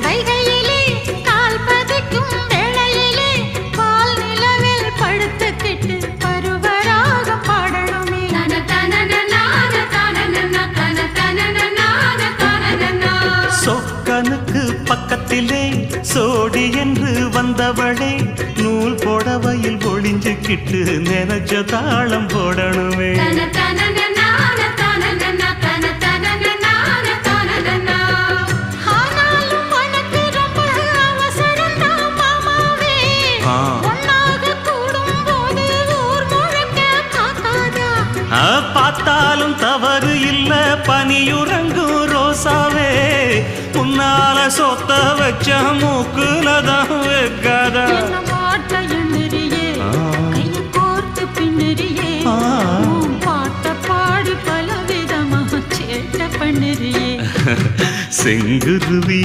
வைகையிலே கால் பதிக்கும் வேளையிலே பால் நிலவில் படுத்துக்கிட்டு பருவராகம் பாடணுமே. சொக்கனுக்கு பக்கத்திலே சோடி என்று வந்தவளே நூல் புடவையில் ஒளிஞ்சுக்கிட்டு நினைச்ச தாளம் போடணுமே. பார்த்தாலும் தவறு இல்ல பனியுறங்கும் ரோசாவே உன்னால சொத்த வச்ச மூக்குலதான் வைக்காதா. பாடி பல விதமா சேட்ட பண்ணுறியே செங்குருவி